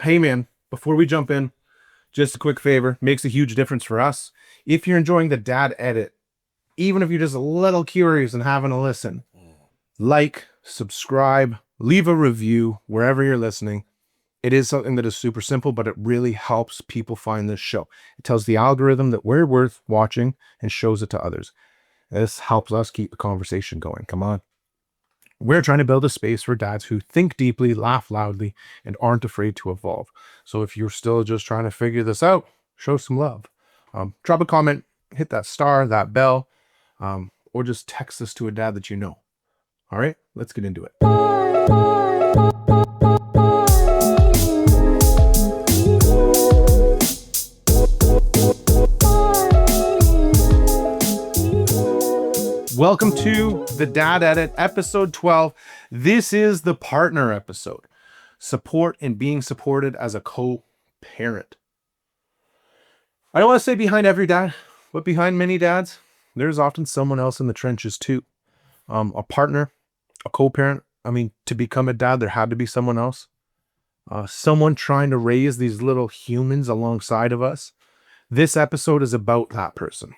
Hey man, before we jump in, just a quick favor, makes a huge difference for us. If you're enjoying the dad edit, even if you're just a little curious and having a listen, like, subscribe, leave a review wherever you're listening. It is something that is super simple, but it really helps people find this show. It tells the algorithm that we're worth watching and shows it to others. This helps us keep the conversation going. Come on. We're trying to build a space for dads who think deeply, laugh loudly, and aren't afraid to evolve. So if you're still just trying to figure this out, show some love. Drop a comment, hit that star, that bell, or just text this to a dad that you know. All right, let's get into it. Welcome to the Dad Edit, episode 12. This is the partner episode. Support and being supported as a co-parent. I don't want to say behind every dad, but behind many dads, there's often someone else in the trenches too. A partner, a co-parent. I mean, to become a dad, there had to be someone else. Someone trying to raise these little humans alongside of us. This episode is about that person.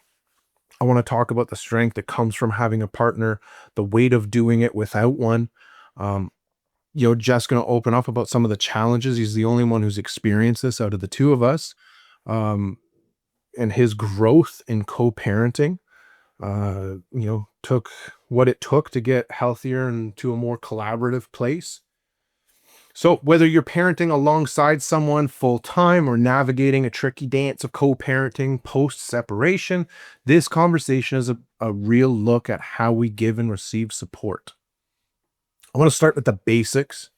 I want to talk about the strength that comes from having a partner, the weight of doing it without one. Jeff's going to open up about some of the challenges. He's the only one who's experienced this out of the two of us. And his growth in co-parenting, took what it took to get healthier and to a more collaborative place. So whether you're parenting alongside someone full-time or navigating a tricky dance of co-parenting post-separation, this conversation is a real look at how we give and receive support. I want to start with the basics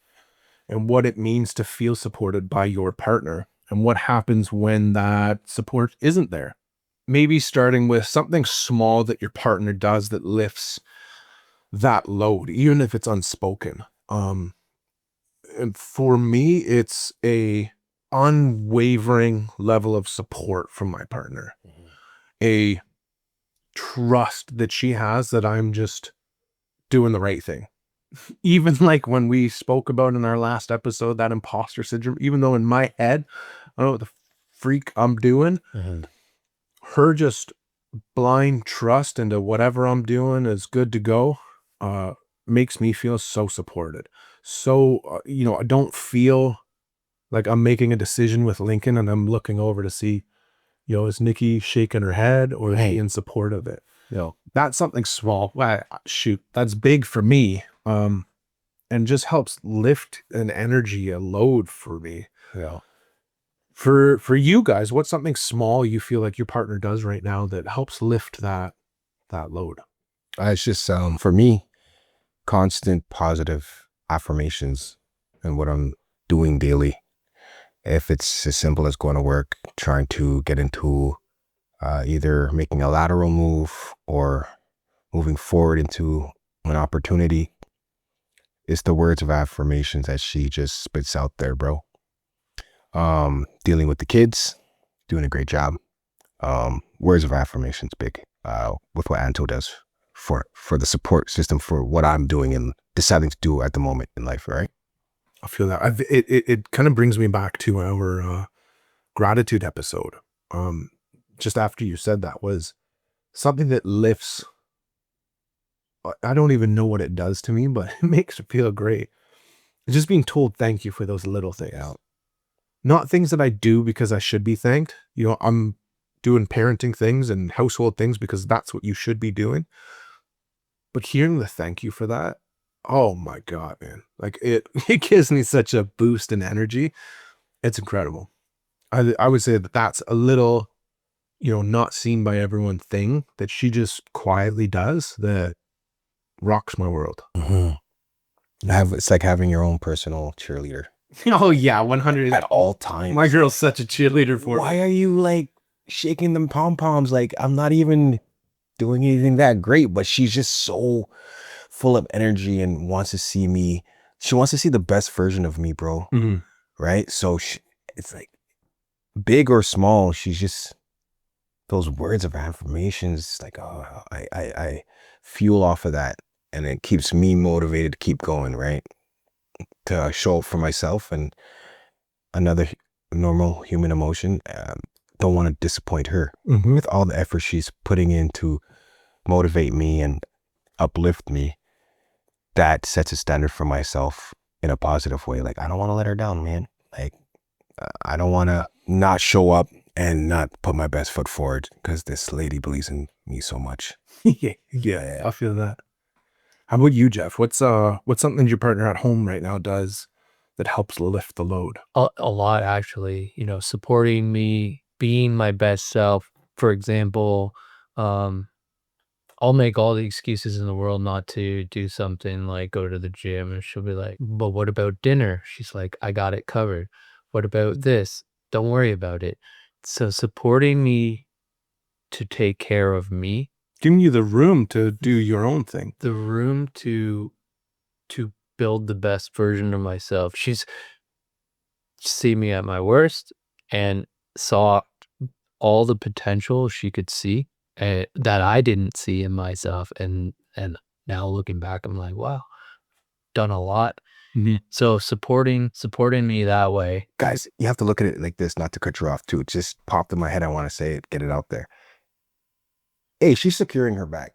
and what it means to feel supported by your partner and what happens when that support isn't there. Maybe starting with something small that your partner does that lifts that load, even if it's unspoken. And for me, it's a unwavering level of support from my partner. A trust that she has that I'm just doing the right thing. Even like when we spoke about in our last episode, that imposter syndrome, even though in my head, I don't know what the freak I'm doing, her just blind trust into whatever I'm doing is good to go, makes me feel so supported. So, I don't feel like I'm making a decision with Lincoln and I'm looking over to see, is Nikki shaking her head or is she in support of it? That's something small. Well, shoot, that's big for me. And just helps lift an energy, a load for me. Yeah. For you guys, what's something small you feel like your partner does right now that helps lift that load? It's just for me, constant positive affirmations and what I'm doing daily. If it's as simple as going to work, trying to get into either making a lateral move or moving forward into an opportunity, it's the words of affirmations that she just spits out there, bro. Dealing with the kids, doing a great job. Words of affirmations big with what Anto does for the support system for what I'm doing and deciding to do at the moment in life, right? I feel that it kind of brings me back to our gratitude episode. Just after you said that was something that lifts. I don't even know what it does to me, but it makes it feel great. Just being told thank you for those little things. Yeah. Not things that I do because I should be thanked. I'm doing parenting things and household things because that's what you should be doing. But hearing the thank you for that, oh my God, man. Like it gives me such a boost in energy. It's incredible. I would say that that's a little, not seen by everyone thing that she just quietly does that rocks my world. It's like having your own personal cheerleader. Oh yeah, 100 at all times. My girl's such a cheerleader for me. Why are you like shaking them pom-poms? Like I'm not even doing anything that great, but she's just so full of energy and wants to see me. She wants to see the best version of me, bro. Mhm. Right? So it's like big or small, she's just those words of affirmations. Like, oh, I fuel off of that, and it keeps me motivated to keep going, right? To show up for myself and another normal human emotion. Don't want to disappoint her Mm-hmm. with all the effort she's putting in to motivate me and uplift me. That sets a standard for myself in a positive way. Like, I don't want to let her down, man. Like, I don't want to not show up and not put my best foot forward because this lady believes in me so much. Yeah, I feel that. How about you, Jeff? What's something your partner at home right now does that helps lift the load? A lot, actually, supporting me, being my best self. For example, um, I'll make all the excuses in the world not to do something like go to the gym, and she'll be like, "But what about dinner?" She's like, "I got it covered." "What about this?" "Don't worry about it." So supporting me to take care of me, Giving you the room to do your own thing. the room to build the best version of myself. She's seen me at my worst and saw all the potential she could see, that I didn't see in myself, and now looking back, I'm like, wow, done a lot. Mhm. So supporting me that way. Guys, you have to look at it like this, not to cut you off too. It just popped in my head. I want to say it, get it out there. Hey, she's securing her bag.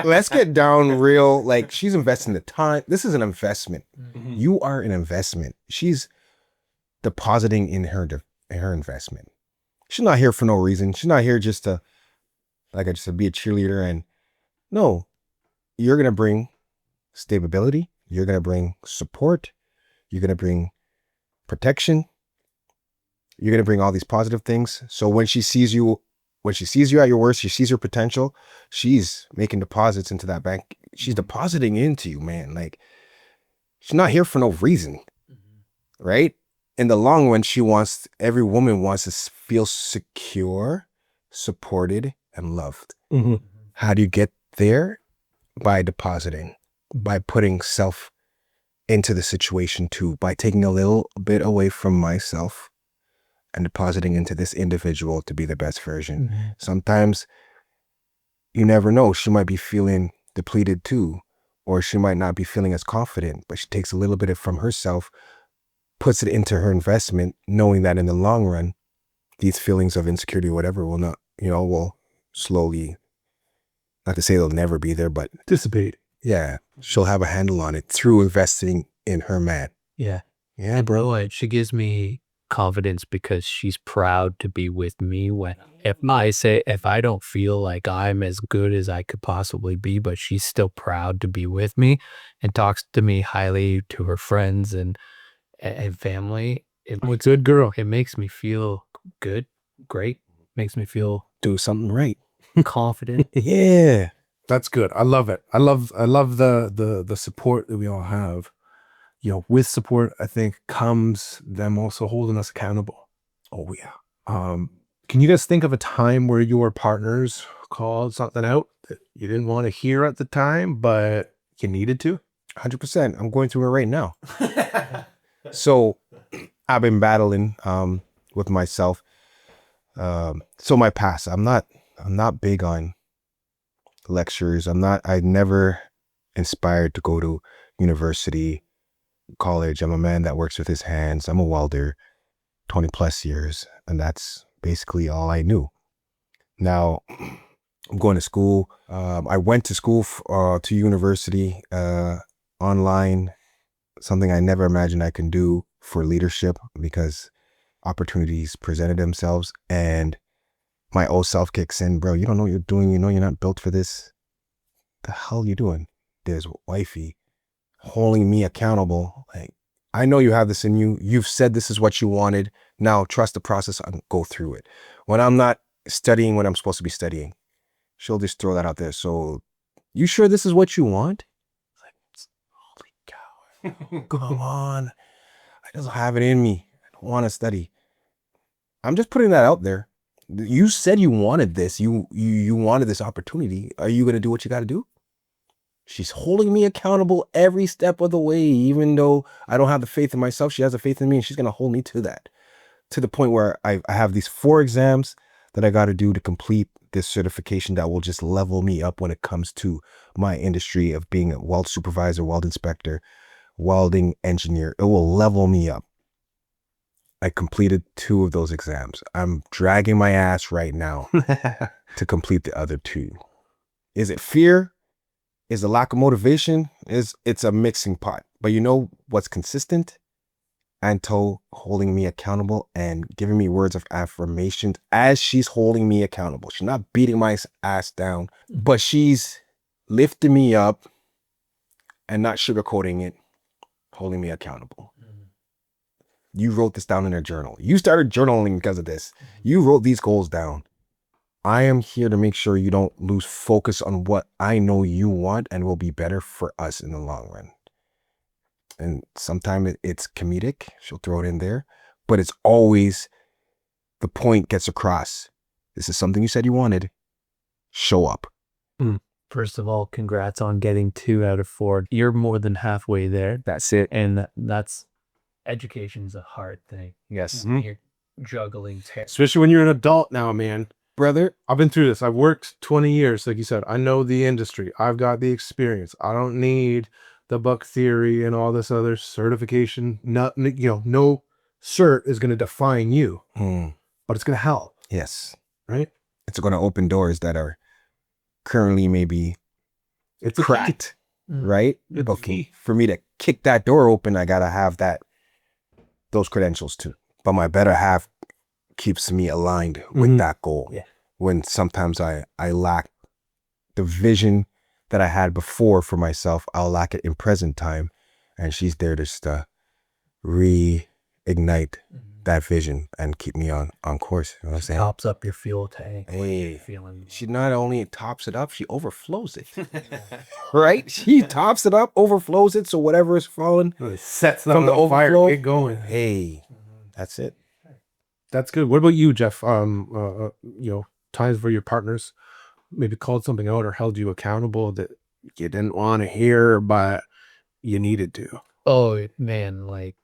Let's get down real. Like, she's investing the time. This is an investment. Mhm. You are an investment. She's depositing in her investment. She's not here for no reason. She's not here just to, like I just said, be a cheerleader. And no, you're gonna bring stability. You're gonna bring support. You're gonna bring protection. You're gonna bring all these positive things. So when she sees you at your worst, she sees your potential. She's making deposits into that bank. She's depositing into you, man. Like, she's not here for no reason, right? In the long run, every woman wants to feel secure, supported, and loved. Mhm. How do you get there? By depositing, by putting self into the situation too, by taking a little bit away from myself and depositing into this individual to be the best version. Mhm. Sometimes you never know. She might be feeling depleted too, or she might not be feeling as confident, but she takes a little bit from herself, puts it into her investment, knowing that in the long run, these feelings of insecurity or whatever will not, will slowly, not to say they'll never be there, but Dissipate. yeah, she'll have a handle on it through investing in her man. Yeah. Yeah, And bro. what? She gives me confidence because she's proud to be with me when if I don't feel like I'm as good as I could possibly be, but she's still proud to be with me and talks to me highly to her friends and family. I'm a good girl. It makes me feel good, great, makes me feel Do something right. confident. Yeah. That's good. I love it. I love the support that we all have. With support, I think comes them also holding us accountable. Oh yeah. Can you guys think of a time where your partners called something out that you didn't want to hear at the time, but you needed to? 100%. I'm going through it right now. So I've been battling with myself. So my past, I'm not big on lectures. I never inspired to go to university, college. I'm a man that works with his hands. I'm a welder, 20 plus years, and that's basically all I knew. Now I'm going to school. I went to school to university online, something I never imagined I can do for leadership because opportunities presented themselves and my old self kicks in. Bro, you don't know what you're doing. You know you're not built for this. The hell you doing? There's wifey holding me accountable. Like, I know you have this in you. You've said this is what you wanted. Now trust the process and go through it. When I'm not studying what I'm supposed to be studying, she'll just throw that out there. So, you sure this is what you want? It's like, holy cow. Come on. I just have it in me. I don't want to study. I'm just putting that out there. You said you wanted this. You wanted this opportunity. Are you going to do what you got to do? She's holding me accountable every step of the way. Even though I don't have the faith in myself, she has the faith in me, and she's going to hold me to that. To the point where I have these 4 exams that I got to do to complete this certification that will just level me up when it comes to my industry of being a weld supervisor, weld inspector, welding engineer. It will level me up. I completed 2 of those exams. I'm dragging my ass right now to complete the other 2. Is it fear? Is it lack of motivation? It's a mixing pot. But you know what's consistent? Anto holding me accountable and giving me words of affirmation as she's holding me accountable. She's not beating my ass down, but she's lifting me up and not sugarcoating it, holding me accountable. You wrote this down in a journal. You started journaling because of this. You wrote these goals down. I am here to make sure you don't lose focus on what I know you want and will be better for us in the long run. And sometimes it's comedic. She'll throw it in there, but it's always the point gets across. This is something you said you wanted. Show up. First of all, congrats on getting 2 out of 4. You're more than halfway there. That's it. And that's education's a hard thing. Yes. You're juggling. Especially when you're an adult now, man. Brother, I've been through this. I've worked 20 years, like you said. I know the industry. I've got the experience. I don't need the buck theory and all this other certification. No cert is going to define you, but it's going to help, yes. right? It's going to open doors that are currently maybe It's a key. cracked, right? It's But key. for me to kick that door open, I got to have those credentials too. But my better half keeps me aligned with that goal. Yeah. When sometimes I lack the vision that I had before for myself, I'll lack it in present time. And she's there just to reignite that vision and keep me on course. You know what I'm saying? Tops up your fuel tank. Hey, Feeling she not only tops it up, she overflows it. Right? She tops it up, overflows it, so whatever is falling It sets from the on fire. overflow, Get going. hey, that's it. That's good. What about you, Jeff? Times where your partners maybe called something out or held you accountable that you didn't want to hear, but you needed to. Oh man, like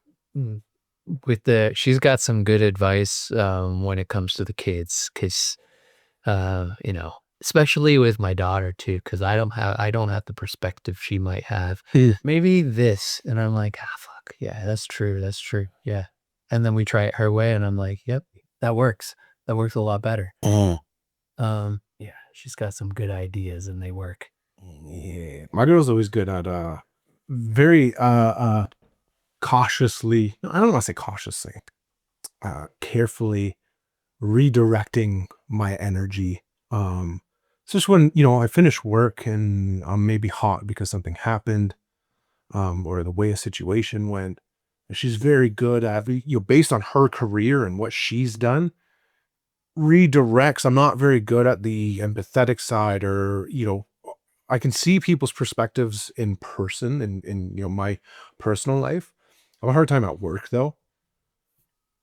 she's got some good advice when it comes to the kids, because especially with my daughter too, because I don't have the perspective she might have. Maybe this, and I'm like, fuck, yeah, that's true, yeah. And then we try it her way, and I'm like, yep, that works a lot better. Yeah, she's got some good ideas, and they work. Yeah, my girl's always good at very cautiously. I don't want to say cautiously, carefully redirecting my energy. It's just when I finish work and I'm maybe hot because something happened, or the way a situation went. She's very good at, based on her career and what she's done, redirects. I'm not very good at the empathetic side, or I can see people's perspectives in person in my personal life. I have a hard time at work though.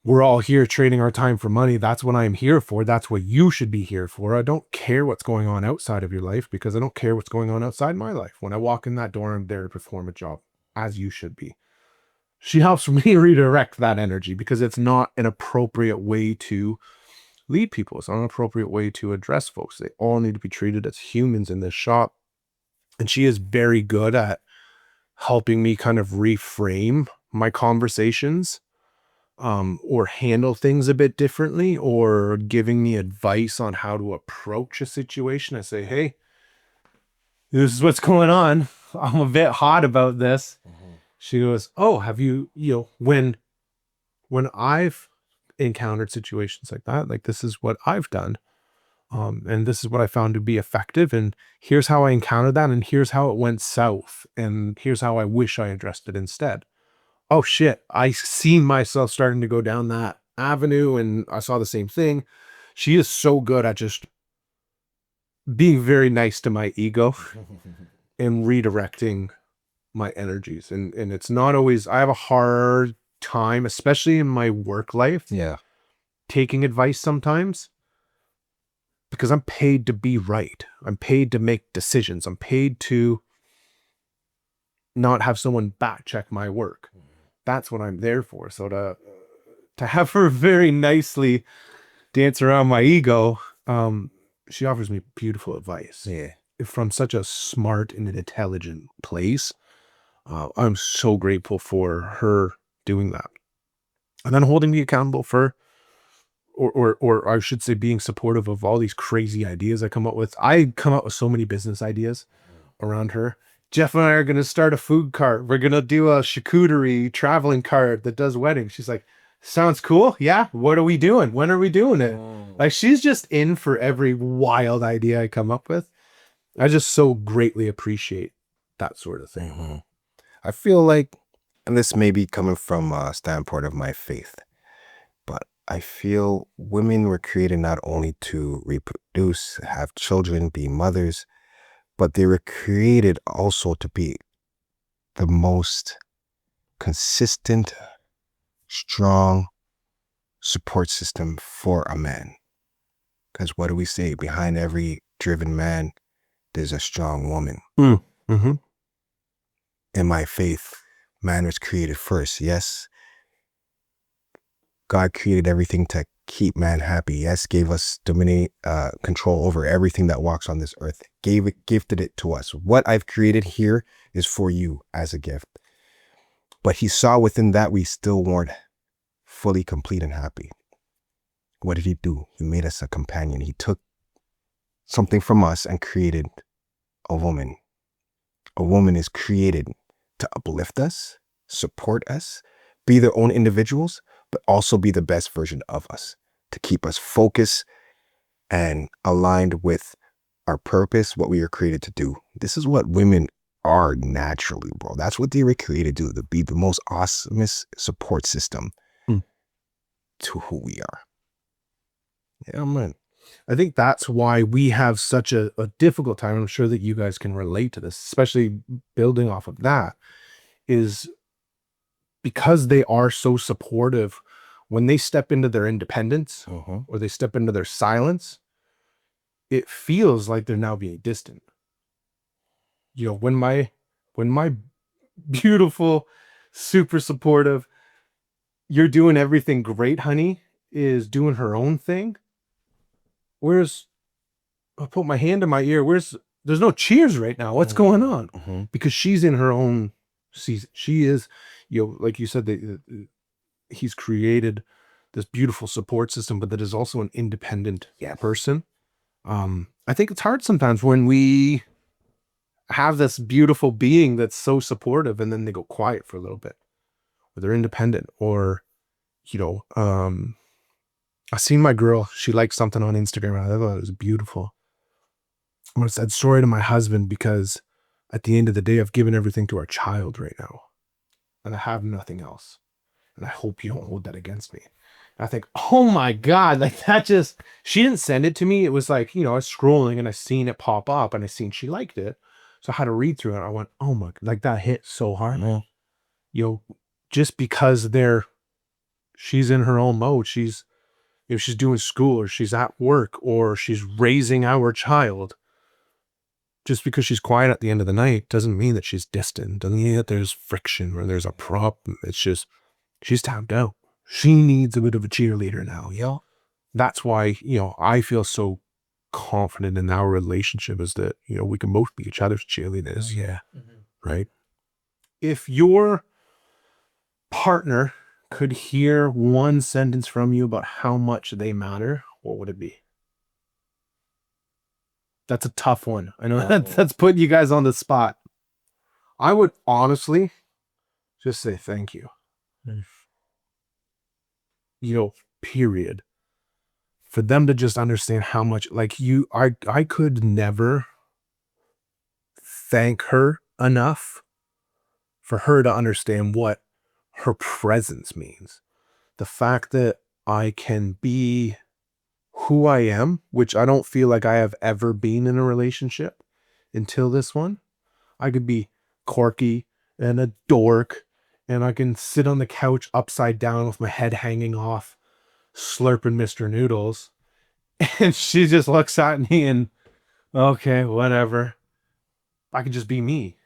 We're all here trading our time for money. That's what I'm here for. That's what you should be here for. I don't care what's going on outside of your life, because I don't care what's going on outside my life. When I walk in that door, I'm there to perform a job, as you should be. She helps me redirect that energy, because it's not an appropriate way to lead people. It's not an appropriate way to address folks. They all need to be treated as humans in this shop. And she is very good at helping me kind of reframe my conversations, or handle things a bit differently, or giving me advice on how to approach a situation. I say, hey, this is what's going on. I'm a bit hot about this. She goes, oh, have you, when I've encountered situations like that, like, this is what I've done. And this is what I found to be effective. And here's how I encountered that. And here's how it went south. And here's how I wish I addressed it instead. Oh shit, I seen myself starting to go down that avenue, and I saw the same thing. She is so good at just being very nice to my ego and redirecting my energies. And it's not always, I have a hard time, especially in my work life, taking advice sometimes, because I'm paid to be right. I'm paid to make decisions. I'm paid to not have someone back check my work. That's what I'm there for. So to have her very nicely dance around my ego, she offers me beautiful advice. Yeah. From such a smart and an intelligent place. I'm so grateful for her doing that. and then holding me accountable for, or I should say, being supportive of all these crazy ideas I come up with. I come up with so many business ideas around her. Jeff and I are going to start a food cart. We're going to do a charcuterie traveling cart that does weddings. She's like, sounds cool. Yeah. What are we doing? When are we doing it? Like, she's just in for every wild idea I come up with. I just so greatly appreciate that sort of thing. I feel like, and this may be coming from a standpoint of my faith, but I feel women were created not only to reproduce, have children, be mothers, but they were created also to be the most consistent, strong support system for a man. Because what do we say? Behind every driven man, there's a strong woman. Mm-hmm. In my faith, man was created first. Yes, God created everything to keep man happy. Yes, gave us control over everything that walks on this earth. Gifted it to us. What I've created here is for you as a gift. But he saw within that we still weren't fully complete and happy. What did he do? He made us a companion. He took something from us and created a woman. A woman is created to uplift us, support us, be their own individuals, but also be the best version of us, to keep us focused and aligned with our purpose, what we were created to do. This is what women are naturally, bro. That's what they were created to do, to be the most awesomest support system to who we are. Yeah, man. I think that's why we have such a difficult time. I'm sure that you guys can relate to this, especially building off of that, is because they are so supportive. When they step into their independence or they step into their silence, it feels like they're now being distant. You know, when my beautiful, super supportive, you're doing everything great, honey, is doing her own thing. Where's I put my hand in my ear. There's no cheers right now. What's going on? Because she's in her own season. She is, like you said, he's created this beautiful support system, but that is also an independent person. I think it's hard sometimes when we have this beautiful being that's so supportive and then they go quiet for a little bit, or they're independent, or, I seen my girl, she liked something on Instagram. I thought it was beautiful. I'm going to say sorry to my husband because at the end of the day, I've given everything to our child right now and I have nothing else. And I hope you don't hold that against me. And I think, oh my God, like that she didn't send it to me. It was like, I was scrolling and I seen it pop up and I seen she liked it. So I had to read through it. And I went, oh my, like that hit so hard. Man. Just because she's in her own mode. She's doing school or she's at work or she's raising our child. Just because she's quiet at the end of the night doesn't mean that she's distant. Doesn't mean that there's friction or there's a problem. It's just she's tapped out. She needs a bit of a cheerleader now. Yeah. That's why, I feel so confident in our relationship is that, we can both be each other's cheerleaders. Yeah. Right. If your partner could hear one sentence from you about how much they matter, what would it be? That's a tough one. I know that's putting you guys on the spot. I would honestly just say thank you. Period. For them to just understand how much, like I could never thank her enough for her to understand what her presence means. The fact that I can be who I am, which I don't feel like I have ever been in a relationship until this one. I could be quirky and a dork, and I can sit on the couch upside down with my head hanging off, slurping Mr. Noodles. And she just looks at me and, okay, whatever. I can just be me.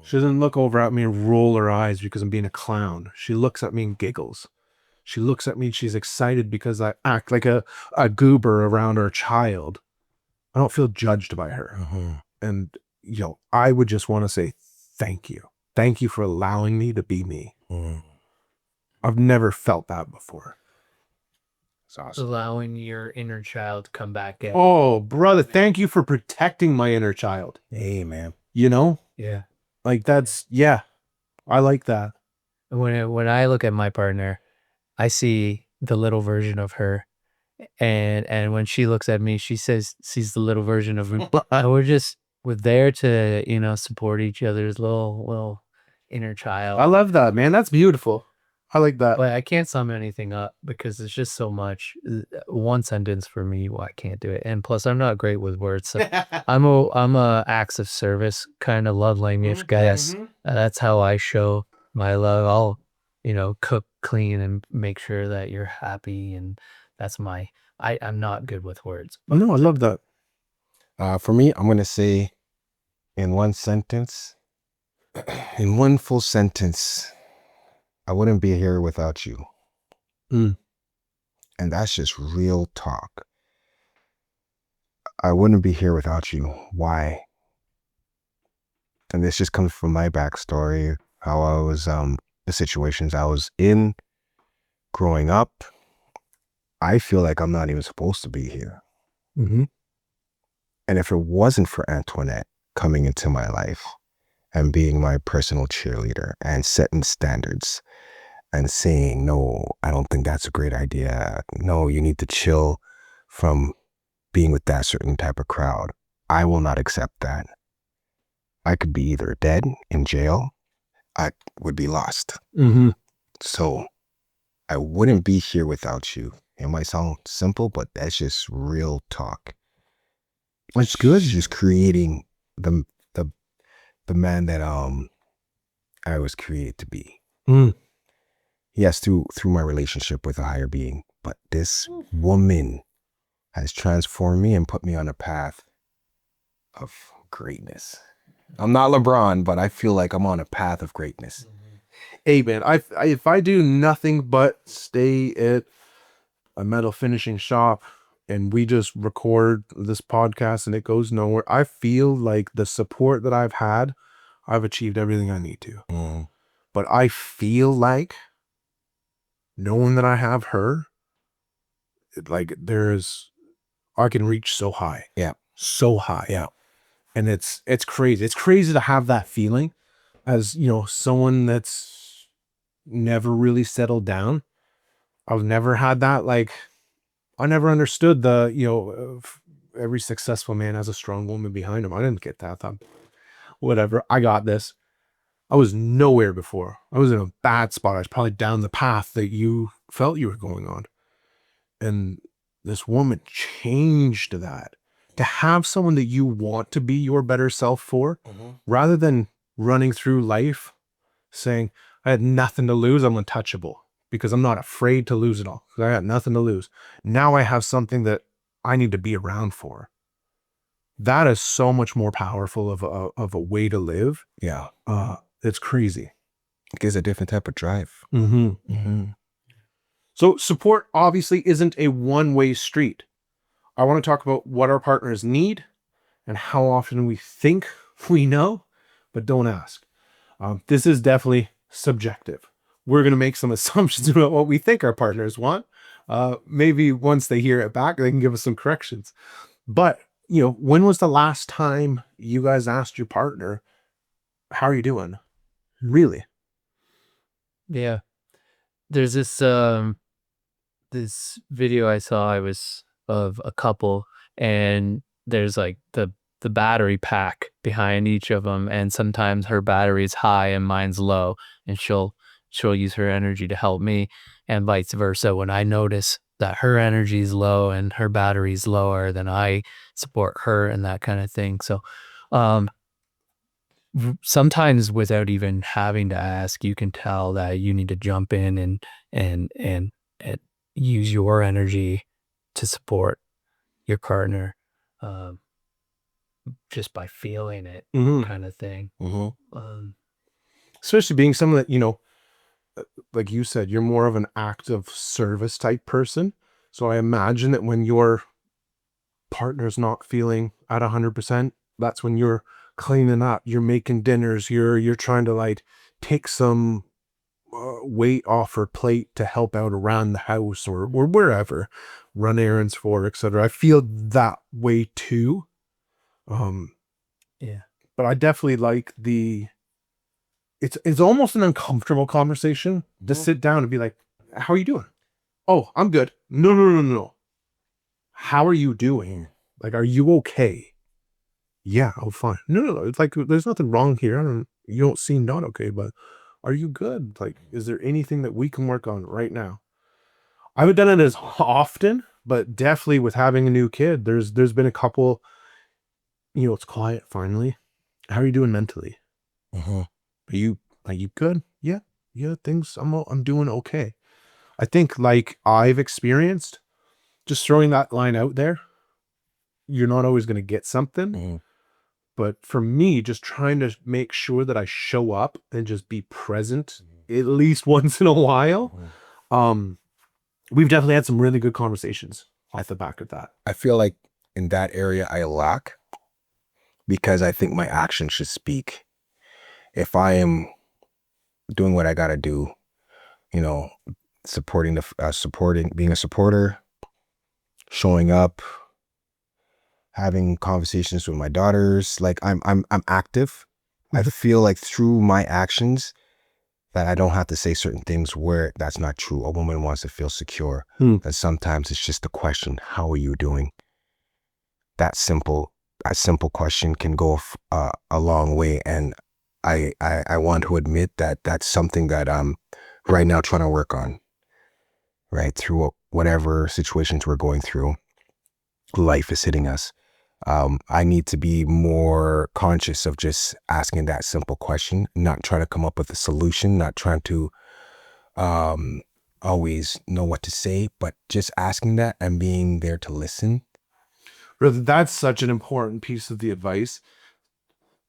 She doesn't look over at me and roll her eyes because I'm being a clown. She looks at me and giggles. She looks at me and she's excited because I act like a goober around her child. I don't feel judged by her. And, I would just want to say thank you. Thank you for allowing me to be me. I've never felt that before. It's awesome. Allowing your inner child to come back out. Oh, brother, thank you for protecting my inner child. Hey, man. You know, Yeah. like that's, yeah, I like that. When I look at my partner, I see the little version of her, and when she looks at me, she sees the little version of me. And we're there to, you know, support each other's little inner child. I love that, man. That's beautiful. I like that. But I can't sum anything up because it's just so much. One sentence for me, well, I can't do it. And plus, I'm not great with words. So I'm a acts of service kind of love language guy. That's how I show my love. I'll, you know, cook, clean, and make sure that you're happy. And that's my. I'm not good with words. Oh, no, I love that. For me, I'm going to say in one sentence, in one full sentence, I wouldn't be here without you. Mm. And that's just real talk. I wouldn't be here without you. Why? And this just comes from my backstory, how I was, the situations I was in growing up. I feel like I'm not even supposed to be here. Mm-hmm. And if it wasn't for Antoinette coming into my life and being my personal cheerleader and setting standards and saying, no, I don't think that's a great idea. No, you need to chill from being with that certain type of crowd. I will not accept that. I could be either dead in jail, I would be lost. Mm-hmm. So I wouldn't be here without you. It might sound simple, but that's just real talk. It's good just creating the the the man that I was created to be. Mm. Yes, through my relationship with a higher being. But this woman has transformed me and put me on a path of greatness. I'm not LeBron, but I feel like I'm on a path of greatness. Hey, man, if I do nothing but stay at a metal finishing shop and we just record this podcast and it goes nowhere, I feel like the support that I've had, I've achieved everything I need to. Mm. But I feel like knowing that I have her, like I can reach so high. Yeah. So high. Yeah. And it's crazy. It's crazy to have that feeling as, you know, someone that's never really settled down. I've never had that. Like, I never understood the, you know, every successful man has a strong woman behind him. I didn't get that. I thought, whatever, I got this. I was nowhere before. I was in a bad spot. I was probably down the path that you felt you were going on. And this woman changed that. To have someone that you want to be your better self for, rather than running through life saying, I had nothing to lose, I'm untouchable because I'm not afraid to lose it all. Because I got nothing to lose. Now I have something that I need to be around for. That is so much more powerful of a way to live. Yeah. It's crazy. It gives a different type of drive. Mm-hmm. Mm-hmm. So support obviously isn't a one-way street. I want to talk about what our partners need and how often we think we know, but don't ask. This is definitely subjective. We're going to make some assumptions about what we think our partners want. Maybe once they hear it back, they can give us some corrections. But, you know, when was the last time you guys asked your partner, how are you doing? Really? Yeah. There's this video I saw, I was of a couple, and there's like the battery pack behind each of them, and sometimes her battery's high and mine's low, and she'll use her energy to help me, and vice versa. When I notice that her energy's low and her battery's lower, then I support her and that kind of thing. So um sometimes without even having to ask, you can tell that you need to jump in and use your energy to support your partner, um, just by feeling it, Mm-hmm. kind of thing. Mm-hmm. Especially being someone that, you know, like you said, you're more of an act of service type person. So I imagine that when your partner's not feeling at 100%, that's when you're cleaning up, you're making dinners, you're trying to like take some weight off her plate to help out around the house or wherever, run errands for her, etc. I feel that way too. Um, Yeah. but I definitely like it's almost an uncomfortable conversation to sit down and be like, how are you doing? Oh, I'm good. No, no, no, no, no. How are you doing? Like, are you okay? Yeah, I'm fine. No, no, no. It's like there's nothing wrong here. You don't seem not okay, but are you good? Like, is there anything that we can work on right now? I haven't done it as often, but definitely with having a new kid, there's been a couple, it's quiet finally. How are you doing mentally? Mm-hmm. Are you good? Yeah. Yeah, things I'm doing okay. I think like I've experienced, just throwing that line out there, you're not always going to get something. Mm-hmm. But for me, just trying to make sure that I show up and just be present at least once in a while. Um, we've definitely had some really good conversations off the back of that. I feel like in that area I lack because I think my action should speak. If I am doing what I gotta do, you know, supporting, being a supporter, showing up, having conversations with my daughters, like I'm active. I feel like through my actions that I don't have to say certain things where that's not true. A woman wants to feel secure. And sometimes it's just a question, how are you doing? That simple question can go a long way. And I want to admit that that's something that I'm right now trying to work on, right? Through whatever situations we're going through, life is hitting us. I need to be more conscious of just asking that simple question, not trying to come up with a solution, not trying to always know what to say, but just asking that and being there to listen. Brother, that's such an important piece of the advice.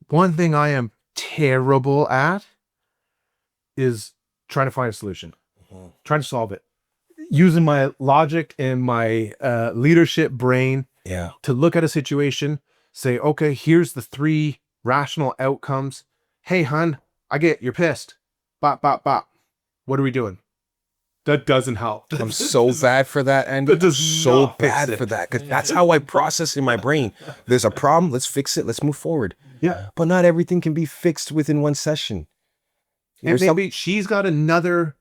One thing I am terrible at is trying to find a solution, trying to solve it, using my logic and my leadership brain Yeah. to look at a situation, say, okay, here's the 3 rational outcomes. Hey, hun, I get you're pissed. Bop, bop, bop. What are we doing? That doesn't help. I'm so bad for that, and That does so not fix bad it. for that because that's how I process in my brain. There's a problem, let's fix it, let's move forward. Yeah. But not everything can be fixed within one session. And maybe she's got another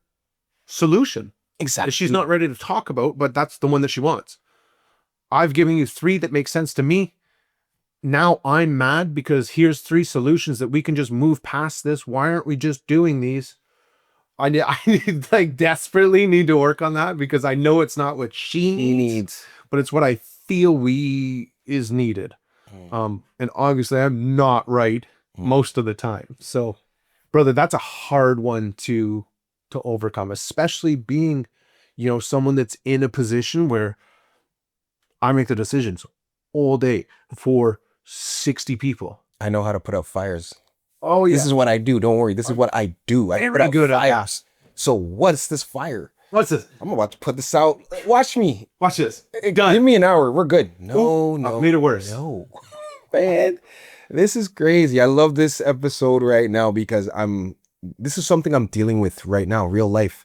solution that Exactly. she's not ready to talk about, but that's the one that she wants. I've given you 3 that make sense to me. Now I'm mad because here's 3 solutions that we can just move past this. Why aren't we just doing these? I need like desperately need to work on that because I know it's not what she needs, but it's what I feel is needed. And obviously I'm not right most of the time. So, brother, that's a hard one to overcome, especially being, someone that's in a position where I make the decisions all day for 60 people. I know how to put out fires. Oh yeah. This is what I do. Don't worry. This is what I do. I put Very out good at fires. So what's this fire? What's this? I'm about to put this out. Watch me. Watch this. Give me an hour. We're good. No, Ooh, no. made it worse. No. Man, this is crazy. I love this episode right now because this is something I'm dealing with right now, real life.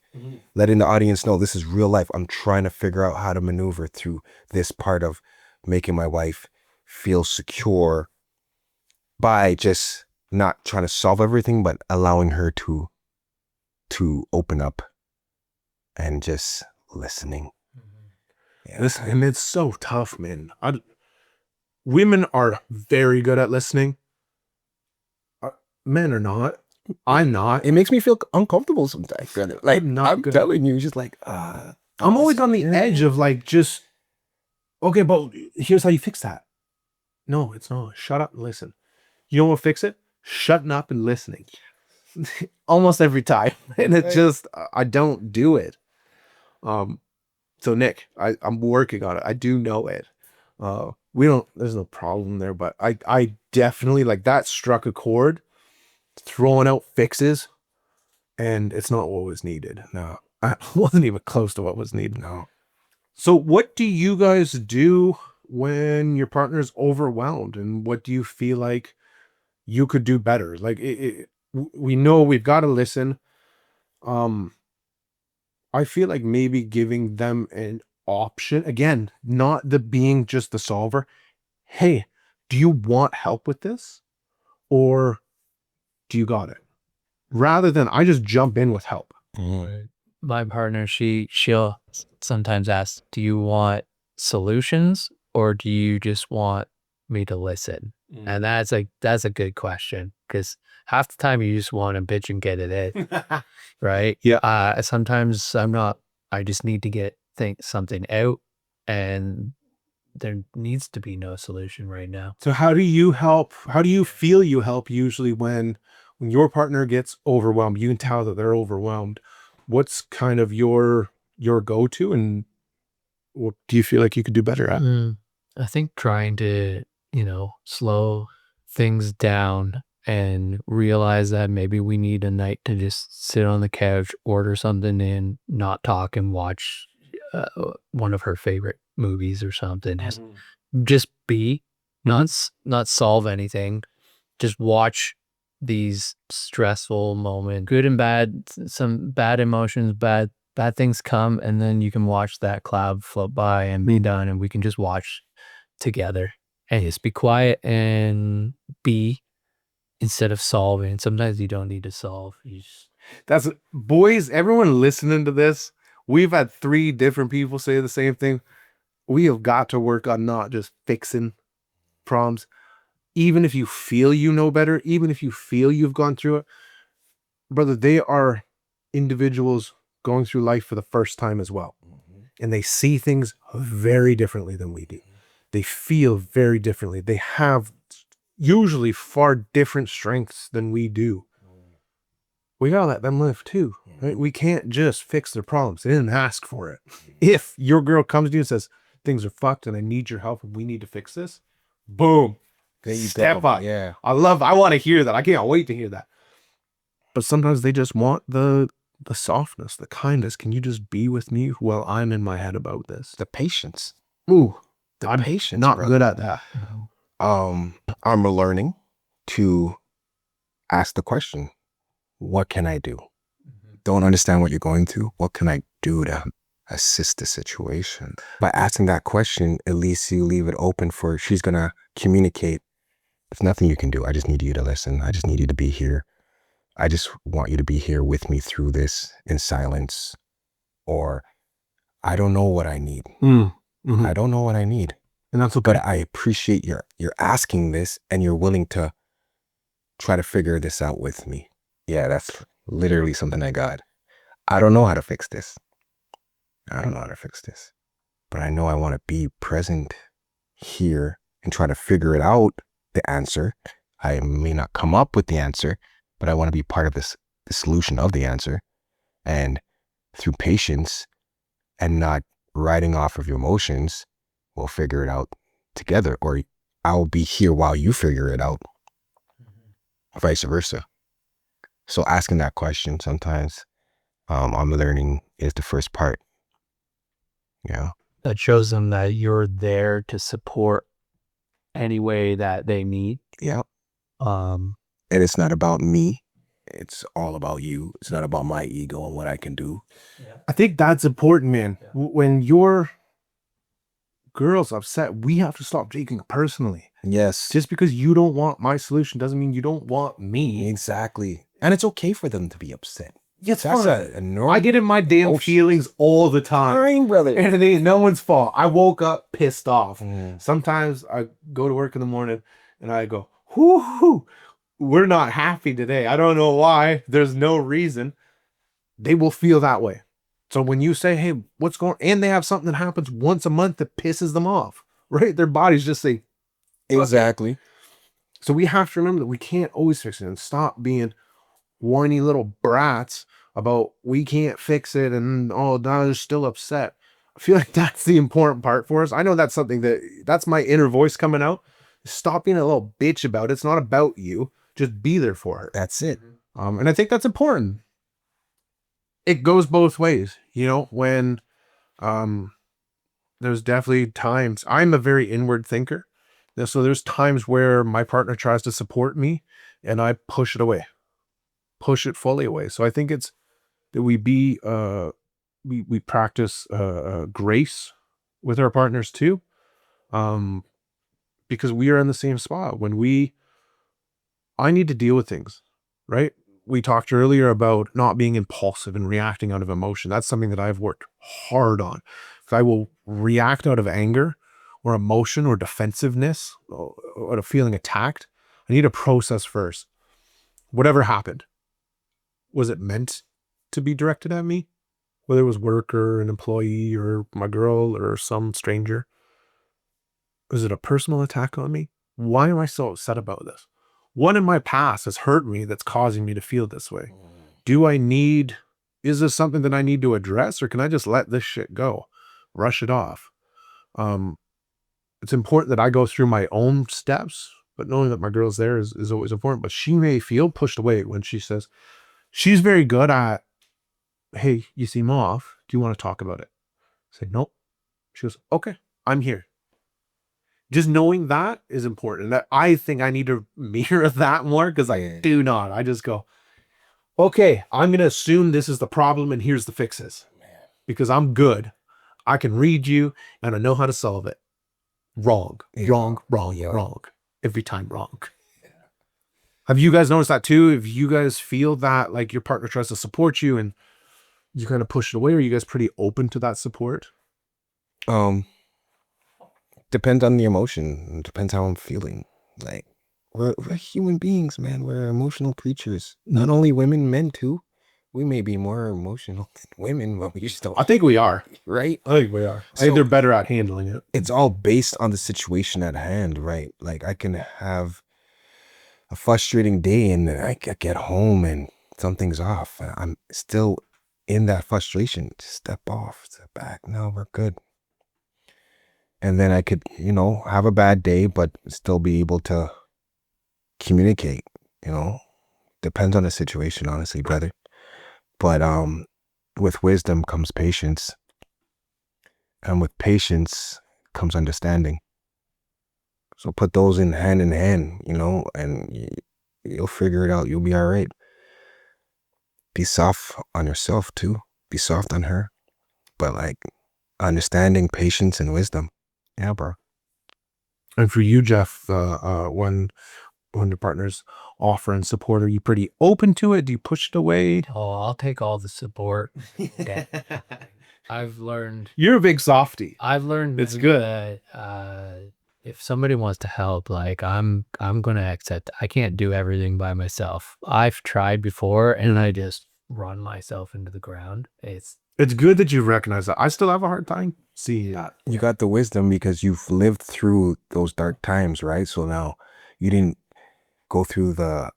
Letting the audience know this is real life. I'm trying to figure out how to maneuver through this part of making my wife feel secure by just not trying to solve everything, but allowing her to open up and just listening. Yeah. Listen, and it's so tough, man. Women are very good at listening. Men are not. I'm not. It makes me feel uncomfortable sometimes. Like I'm good. telling you, just like I'm always on the edge of like just okay, but here's how you fix that. No, it's not. Shut up and listen. You know what will fix it? Shutting up and listening. Almost every time. And it just I don't do it. So Nick, I'm working on it. I do know it. There's no problem there, but I definitely like that struck a chord, throwing out fixes, and it's not what was needed. No, I wasn't even close to what was needed. No. So what do you guys do when your partner's overwhelmed, and what do you feel like you could do better? Like we know we've got to listen. I feel like maybe giving them an option, again, not the being just the solver. Hey, do you want help with this? Or do you got it? Rather than I just jump in with help. Right. My partner, she'll sometimes ask, "Do you want solutions or do you just want me to listen?" And that's a good question because half the time you just want to bitch and get it in, right? Yeah. Sometimes I just need to think something out, and there needs to be no solution right now. So how do you help? How do you feel you help usually when your partner gets overwhelmed? You can tell that they're overwhelmed. What's kind of your go-to, and what do you feel like you could do better at? I think trying to, slow things down and realize that maybe we need a night to just sit on the couch, order something in, not talk, and watch one of her favorite movies or something. Just be, not solve anything. Just watch these stressful moments, good and bad, some bad emotions, bad things come, and then you can watch that cloud float by and be done, and we can just watch together and just be quiet and be instead of solving. Sometimes you don't need to solve. That's boys, everyone listening to this, we've had 3 different people say the same thing. We have got to work on not just fixing problems. Even if you feel you know better, even if you feel you've gone through it, brother, they are individuals going through life for the first time as well. And they see things very differently than we do. They feel very differently. They have usually far different strengths than we do. We gotta let them live too, right? We can't just fix their problems. They didn't ask for it. If your girl comes to you and says, things are fucked and I need your help and we need to fix this, boom, Then you step up. Yeah. I want to hear that. I can't wait to hear that. But sometimes they just want the softness, the kindness. Can you just be with me while I'm in my head about this? The patience. Ooh, The I'm patience, not brother. good at that. I'm learning to ask the question, what can I do? Don't understand what you're going through. What can I do to assist the situation? By asking that question, at least you leave it open for she's going to communicate. There's nothing you can do. I just need you to listen. I just need you to be here. I just want you to be here with me through this in silence. Or I don't know what I need. I don't know what I need. And that's okay. But I appreciate you're asking this and you're willing to try to figure this out with me. Yeah, that's literally something I got. I don't know how to fix this. I don't know how to fix this. But I know I want to be present here and try to figure it out, the answer. I may not come up with the answer, but I want to be part of the solution of the answer. And through patience and not riding off of your emotions, we'll figure it out together, or I'll be here while you figure it out, vice versa. So asking that question sometimes, I'm learning is the first part. Yeah. That shows them that you're there to support any way that they need. Yeah. Um, And it's not about me. It's all about you. It's not about my ego and what I can do. I think that's important, man. When your girl's upset, we have to stop taking it personally. Yes. Just because you don't want my solution doesn't mean you don't want me. Exactly. And it's okay for them to be upset. Yes, That's a normal. I get in my damn feelings all the time. Fine, brother. And it ain't no one's fault. I woke up pissed off. Mm. Sometimes I go to work in the morning and I go, whoo, we're not happy today. I don't know why. There's no reason. They will feel that way. So when you say, hey, what's going on? And they have something that happens once a month that pisses them off, right? Their bodies just say, Exactly. so we have to remember that we can't always fix it and stop being whiny little brats about we can't fix it and oh, now they're still upset. I feel like that's the important part for us. I know that's something that's my inner voice coming out. Stop being a little bitch about it. It's not about you. Just be there for her. That's it. And I think that's important. It goes both ways, when there's definitely times I'm a very inward thinker. So there's times where my partner tries to support me and I push it away, push it fully away. So I think it's that we practice grace with our partners too, um, because we are in the same spot. I need to deal with things, right? We talked earlier about not being impulsive and reacting out of emotion. That's something that I've worked hard on. If I will react out of anger or emotion or defensiveness or out of feeling attacked, I need to process first. Whatever happened, was it meant to be directed at me? Whether it was work or an employee or my girl or some stranger, is it a personal attack on me? Why am I so upset about this? What in my past has hurt me that's causing me to feel this way? Is this something that I need to address, or can I just let this shit go? Rush it off. Um, it's important that I go through my own steps, but knowing that my girl's there is always important. But she may feel pushed away when she says, she's very good at, hey, you seem off. Do you want to talk about it? I say, nope. She goes, okay, I'm here. Just knowing that is important. That I think I need to mirror that more because I do not. I just go, okay, I'm going to assume this is the problem and here's the fixes because I'm good. I can read you and I know how to solve it. Wrong. Every time wrong. Have you guys noticed that too? If you guys feel that like your partner tries to support you and you kind of push it away, are you guys pretty open to that support? Depends on the emotion. Depends how I'm feeling. Like we're human beings, man. We're emotional creatures. Not only women, men too. We may be more emotional than women, but we just don't. I think we are. Right? I think we are. I think they're better at handling it. It's all based on the situation at hand, right? Like I can have a frustrating day and I get home and something's off. I'm still in that frustration. Step off, step back. No, we're good. And then I could, have a bad day, but still be able to communicate, depends on the situation, honestly, brother. But with wisdom comes patience, and with patience comes understanding. So put those in hand, and you'll figure it out. You'll be all right. Be soft on yourself too. Be soft on her, but like understanding, patience, and wisdom. Yeah, bro. And for you, Jeff, when your partner's offer and support, are you pretty open to it? Do you push it away? Oh, I'll take all the support. Okay. I've learned You're a big softie. it's good that if somebody wants to help, like I'm gonna accept. I can't do everything by myself. I've tried before and I just run myself into the ground. It's good that you recognize that. I still have a hard time seeing that. You got the wisdom because you've lived through those dark times, right? So now you didn't go through the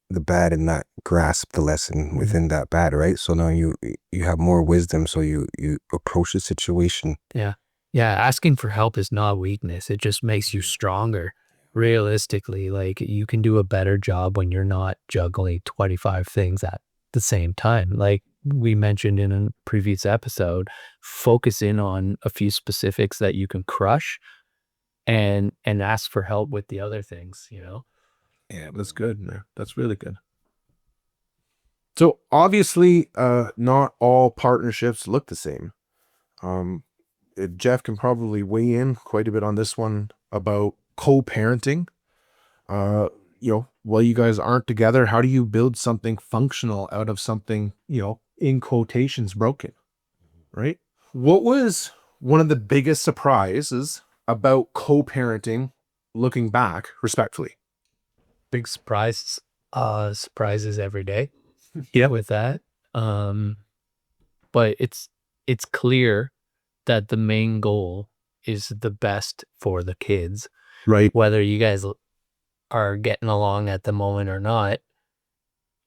bad and not grasp the lesson within that bad, right? So now you have more wisdom, so you approach the situation. Yeah. Asking for help is not weakness. It just makes you stronger. Realistically, like you can do a better job when you're not juggling 25 things at the same time. Like we mentioned in a previous episode, focus in on a few specifics that you can crush and ask for help with the other things, Yeah, that's good. Man. That's really good. So obviously, not all partnerships look the same. Jeff can probably weigh in quite a bit on this one about co-parenting. While you guys aren't together, how do you build something functional out of something, in quotations, broken? Right? What was one of the biggest surprises about co-parenting looking back, respectfully? Big surprises every day. Yeah, with that. But it's clear that the main goal is the best for the kids. Right. Whether you guys are getting along at the moment or not,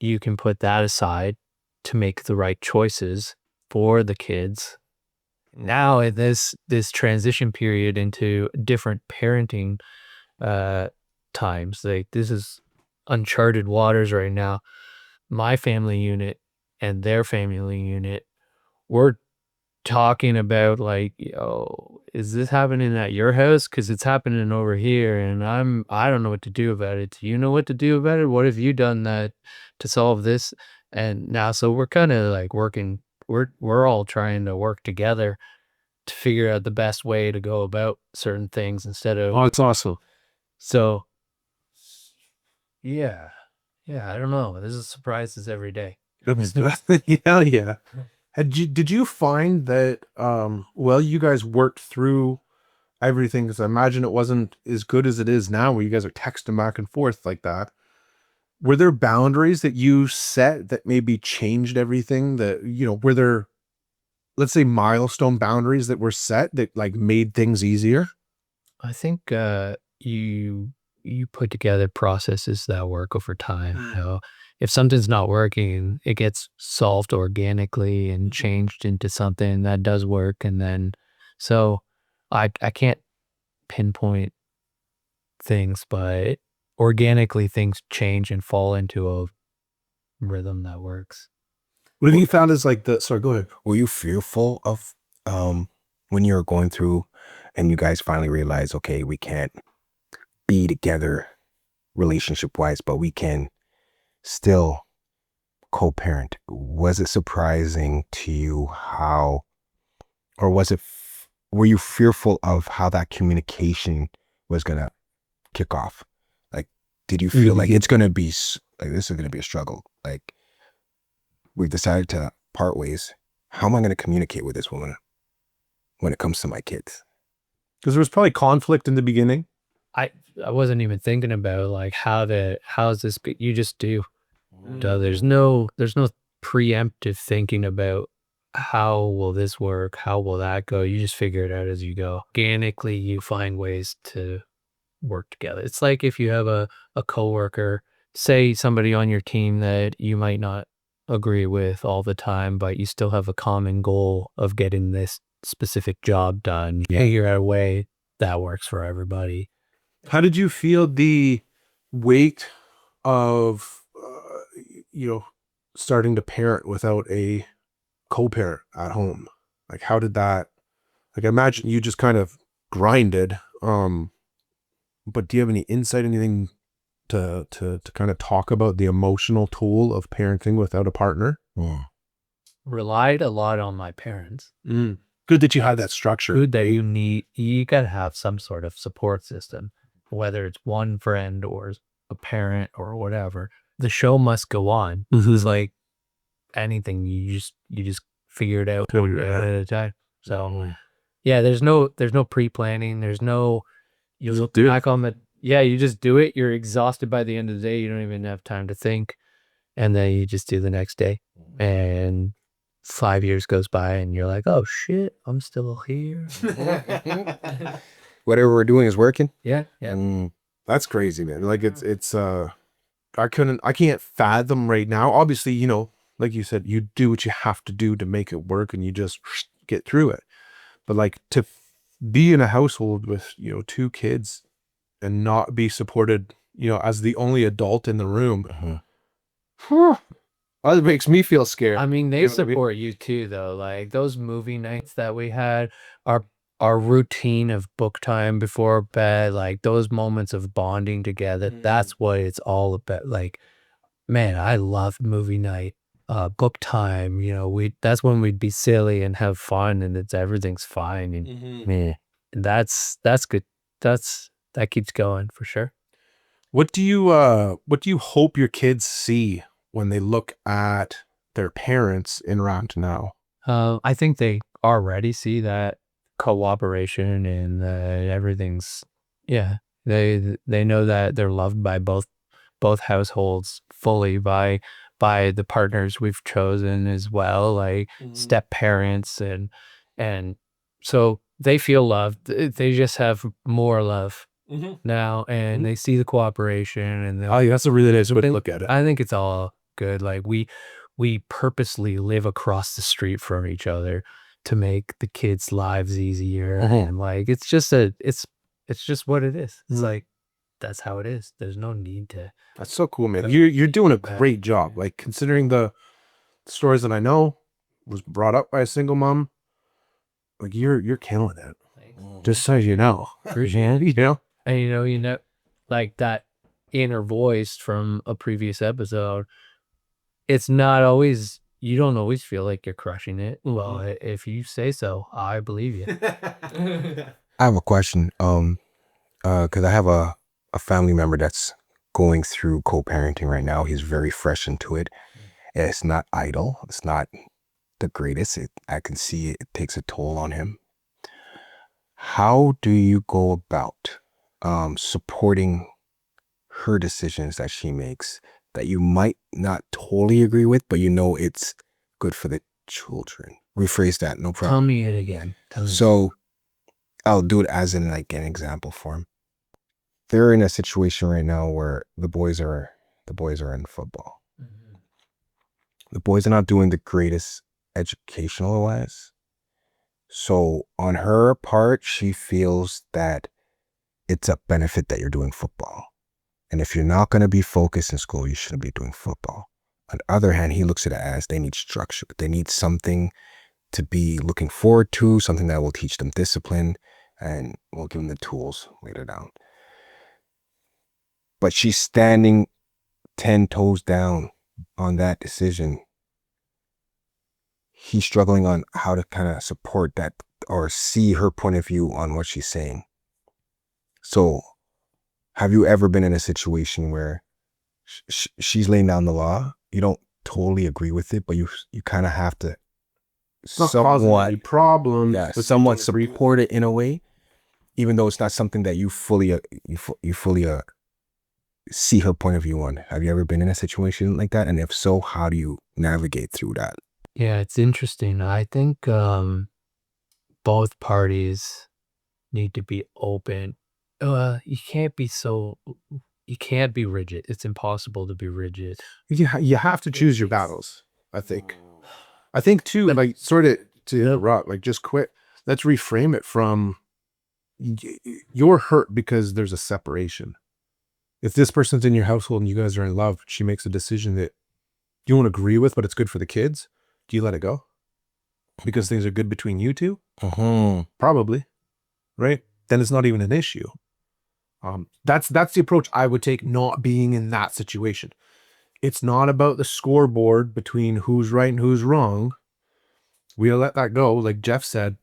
you can put that aside to make the right choices for the kids. Now in this transition period into different parenting times, like this is uncharted waters right now. My family unit and their family unit, we're talking about like, yo, is this happening at your house? Because it's happening over here, and I don't know what to do about it. Do you know what to do about it? What have you done that to solve this? And now, so we're kind of like working, we're all trying to work together to figure out the best way to go about certain things instead of, Oh, it's awesome. so yeah. Yeah, I don't know. There's surprises every day. Hell yeah. Did you find that well, you guys worked through everything, because I imagine it wasn't as good as it is now where you guys are texting back and forth like that. Were there boundaries that you set that maybe changed everything? That, were there, let's say, milestone boundaries that were set that like made things easier? I think you put together processes that work over time. You know, if something's not working, it gets solved organically and changed into something that does work. And then, so I can't pinpoint things, but organically things change and fall into a rhythm that works. What have you found is like the, sorry, go ahead. Were you fearful of when you were going through and you guys finally realized, okay, we can't be together relationship wise, but we can still co-parent? Was it surprising to you how, or was it, were you fearful of how that communication was gonna kick off? Like, did you feel like it's gonna be like this is gonna be a struggle? Like, we've decided to part ways. How am I gonna communicate with this woman when it comes to my kids? Because there was probably conflict in the beginning. I wasn't even thinking about like how's this you just do. There's no preemptive thinking about how will this work, how will that go. You just figure it out as you go. Organically, you find ways to work together. It's like if you have a coworker, say somebody on your team that you might not agree with all the time, but you still have a common goal of getting this specific job done. Yeah. Figure out a way that works for everybody. How did you feel the weight of, starting to parent without a co-parent at home? Like, how did that, like, I imagine you just kind of grinded, but do you have any insight, anything to kind of talk about the emotional toll of parenting without a partner? Relied a lot on my parents. Good that you had that structure. Good that you gotta have some sort of support system, whether it's one friend or a parent or whatever. The show must go on. It's like anything, you just figure it out one day at a time. So yeah, there's no pre-planning. There's no, you look back on the, yeah, you just do it. You're exhausted by the end of the day. You don't even have time to think. And then you just do the next day. And 5 years goes by and you're like, oh shit, I'm still here. Whatever we're doing is working. Yeah. Yeah. That's crazy, man. Like it's I can't fathom right now. Obviously, like you said, you do what you have to do to make it work and you just get through it. But like to be in a household with, two kids and not be supported, as the only adult in the room. That makes me feel scared. I mean, they You know what I mean? support you too, though. Like those movie nights that we had, our routine of book time before bed, like those moments of bonding together. That's what it's all about. Like, man, I love movie night, book time. That's when we'd be silly and have fun, and everything's fine. And man, that's good. That keeps going for sure. What do you hope your kids see when they look at their parents interact now? I think they already see that cooperation and everything's, yeah. They know that they're loved by both households fully by the partners we've chosen as well, like step parents and so they feel loved. They just have more love now, and they see the cooperation and Oh, yeah, that's a really nice way to look at it. I think it's all good. Like we purposely live across the street from each other to make the kids' lives easier. And like it's just what it is. It's like that's how it is. There's no need to. That's so cool, man. You're doing a great job. Like, considering the stories that I know, was brought up by a single mom. Like, you're killing it. Just so you know. And like that inner voice from a previous episode. it's not always, you don't always feel like you're crushing it. Well, if you say so, I believe you. I have a question. Because I have a family member that's going through co-parenting right now. He's very fresh into it. It's not idle. It's not the greatest. I can see it takes a toll on him. How do you go about supporting her decisions that she makes that you might not totally agree with, but you know it's good for the children? Rephrase that, no Tell problem. me it again. So I'll do it as in like an example for him. They're in a situation right now where the boys are in football. The boys are not doing the greatest educational wise. So on her part, she feels that it's a benefit that you're doing football. And if you're not going to be focused in school, you shouldn't be doing football. On the other hand, he looks at it as they need structure. They need something to be looking forward to, something that will teach them discipline and will give them the tools later down. But she's standing 10 toes down on that decision. He's struggling on how to kind of support that or see her point of view on what she's saying. So have you ever been in a situation where she's laying down the law? You don't totally agree with it, but you kind of have to It's not causing any problems. yeah, but somewhat you can agree with support it in a way, even though it's not something that you fully see her point of view on. Have you ever been in a situation like that? And if so, how do you navigate through that? Yeah, it's interesting. I think both parties need to be open. You can't be so, you can't be rigid. It's impossible to be rigid. you have to choose your battles, I think. I think too, like sort of to interrupt, like just quit. Let's reframe it from you're hurt because there's a separation. If this person's in your household and you guys are in love, she makes a decision that you don't agree with, but it's good for the kids. Do you let it go? Because things are good between you two? Probably, right? Then it's not even an issue. That's the approach I would take, not being in that situation. It's not about the scoreboard between who's right and who's wrong. We'll let that go. Like Jeff said,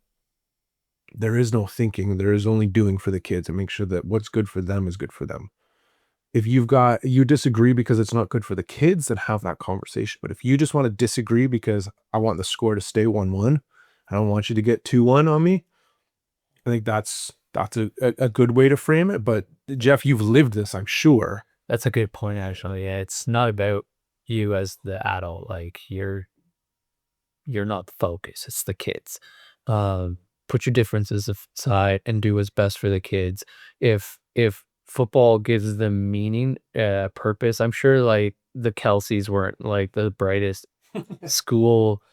there is no thinking. There is only doing for the kids and make sure that what's good for them is good for them. If you disagree because it's not good for the kids, then have that conversation. But if you just want to disagree because I want the score to stay 1-1, I don't want you to get 2-1 on me, I think that's a good way to frame it. But Jeff, you've lived this, I'm sure. That's a good point, actually. Yeah, it's not about you as the adult. Like you're not the focus. It's the kids. Put your differences aside and do what's best for the kids. If football gives them meaning, purpose, I'm sure like the Kelseys weren't like the brightest school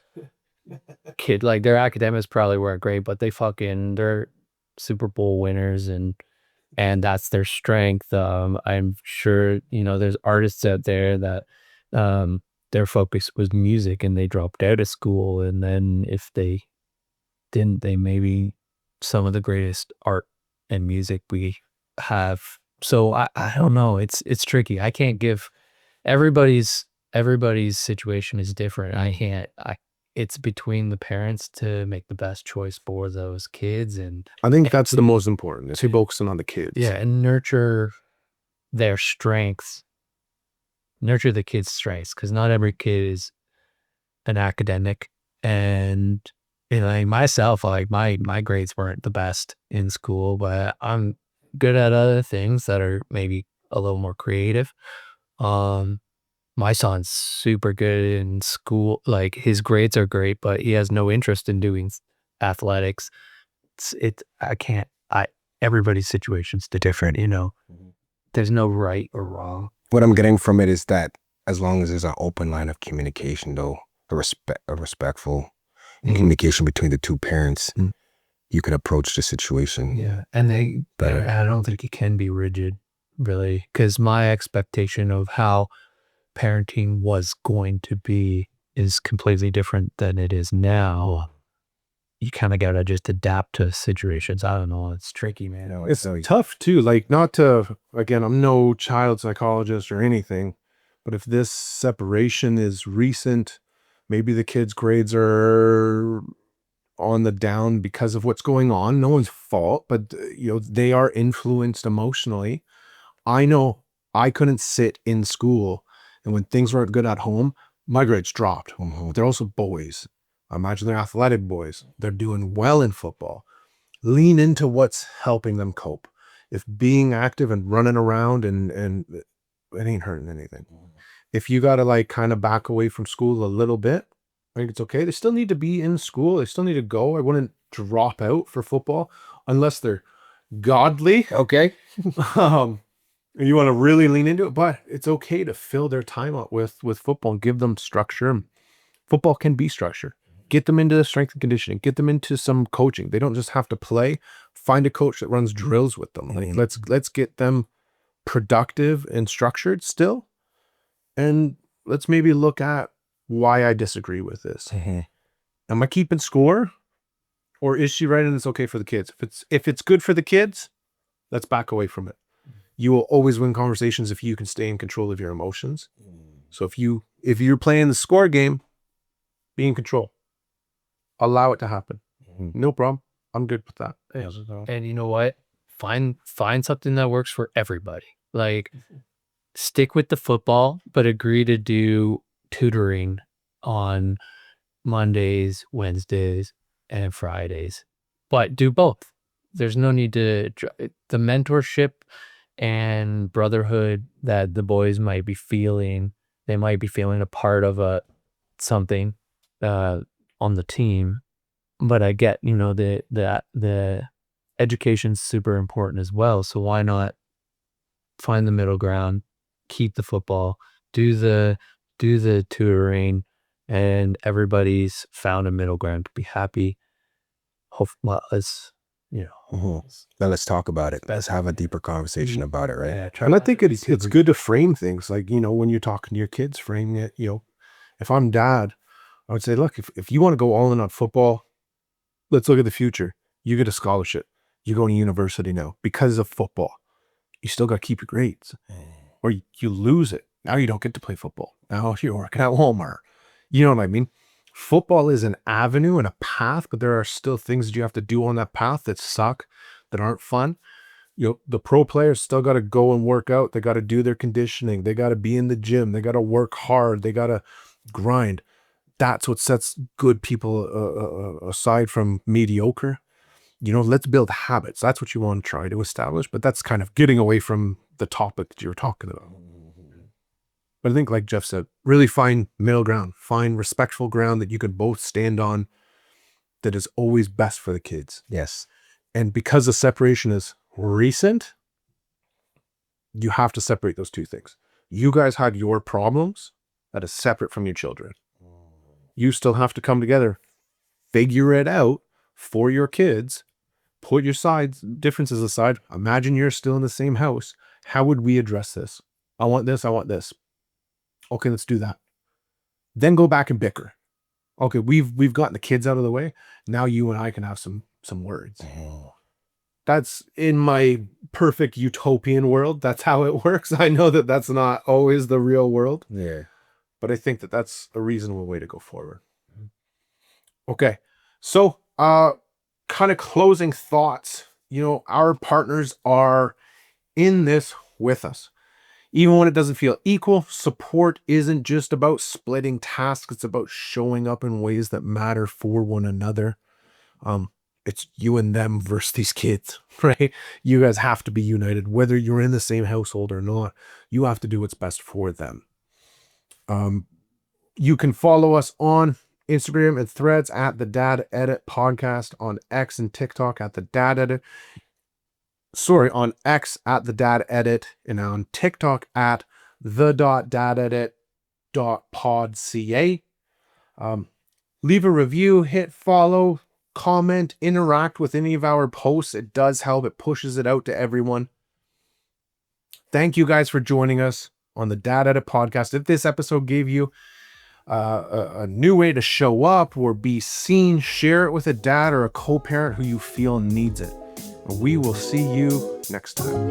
kid. Like their academics probably weren't great, but they're Super Bowl winners and that's their strength. I'm sure, there's artists out there that their focus was music and they dropped out of school. And then if they didn't, they maybe some of the greatest art and music we have. So I don't know. It's tricky. I can't give everybody's situation is different. It's between the parents to make the best choice for those kids. And I think that's the most important, is focusing on the kids. yeah, and nurture their strengths, nurture the kids' strengths, because not every kid is an academic. And like myself, like my grades weren't the best in school, but I'm good at other things that are maybe a little more creative. My son's super good in school. Like his grades are great, but he has no interest in doing athletics. I can't, everybody's situation's different. There's no right or wrong. What I'm getting from it is that as long as there's an open line of communication, though, a respectful communication between the two parents, you can approach the situation. Yeah, and I don't think it can be rigid, really, because my expectation of how parenting was going to be is completely different than it is now. You kind of got to just adapt to situations. I don't know. It's tricky, man. It's tough too. Like, not to, again, I'm no child psychologist or anything, But if this separation is recent, maybe the kids' grades are on the down because of what's going on. No one's fault, but they are influenced emotionally. I know I couldn't sit in school, and when things weren't good at home, my grades dropped. They're also boys. I imagine they're athletic boys. They're doing well in football. Lean into what's helping them cope. If being active and running around and it ain't hurting anything. If you got to like kind of back away from school a little bit, I think it's okay. They still need to be in school. They still need to go. I wouldn't drop out for football unless they're godly. Okay. You want to really lean into it, but it's okay to fill their time up with football and give them structure. Football can be structure. Get them into strength and conditioning. Get them into some coaching. They don't just have to play. Find a coach that runs drills with them. Like let's get them productive and structured still. And let's maybe look at why I disagree with this. Am I keeping score? Or is she right and it's okay for the kids? If it's good for the kids, let's back away from it. You will always win conversations if you can stay in control of your emotions. So if you're playing the score game, be in control. Allow it to happen. No problem. I'm good with that. And you know what? Find something that works for everybody. Like, stick with the football, but agree to do tutoring on Mondays, Wednesdays, and Fridays. But do both. There's no need to the mentorship and brotherhood that the boys might be feeling. They might be feeling a part of something on the team. But I get, the education's super important as well. So why not find the middle ground, keep the football, do the tutoring, and everybody's found a middle ground to be happy. Well, Now let's talk about it. Let's have a deeper conversation about it, right? Yeah, And I think it's good to frame things like, when you're talking to your kids, framing it, if I'm dad, I would say, look, if you want to go all in on football, let's look at the future. You get a scholarship. You go to university now because of football. You still got to keep your grades or you lose it. Now you don't get to play football. Now you're working at Walmart. You know what I mean? Football is an avenue and a path, but there are still things that you have to do on that path that suck, that aren't fun. The pro players still got to go and work out. They got to do their conditioning. They got to be in the gym. They got to work hard. They got to grind. That's what sets good people aside from mediocre. Let's build habits. That's what you want to try to establish, but that's kind of getting away from the topic that you're talking about. But I think, like Jeff said, really find middle ground, find respectful ground that you can both stand on that is always best for the kids. Yes. And because the separation is recent, you have to separate those two things. You guys had your problems that is separate from your children. You still have to come together, figure it out for your kids, put your differences aside. Imagine you're still in the same house. How would we address this? I want this. I want this. Okay, let's do that. Then go back and bicker. Okay, we've gotten the kids out of the way. Now you and I can have some words. That's in my perfect utopian world. That's how it works. I know that that's not always the real world. Yeah. But I think that that's a reasonable way to go forward. Okay. So, kind of closing thoughts. Our partners are in this with us. Even when it doesn't feel equal, support isn't just about splitting tasks. It's about showing up in ways that matter for one another. It's you and them versus these kids, right? You guys have to be united, whether you're in the same household or not. You have to do what's best for them. You can follow us on Instagram and Threads at the Dad Edit Podcast, on X and TikTok at the Dad Edit. On X at the Dad Edit, and on TikTok at the.dadedit.podca. Leave a review, hit follow, comment, interact with any of our posts. It does help. It pushes it out to everyone. Thank you guys for joining us on the Dad Edit Podcast. If this episode gave you a new way to show up or be seen, share it with a dad or a co-parent who you feel needs it. We will see you next time.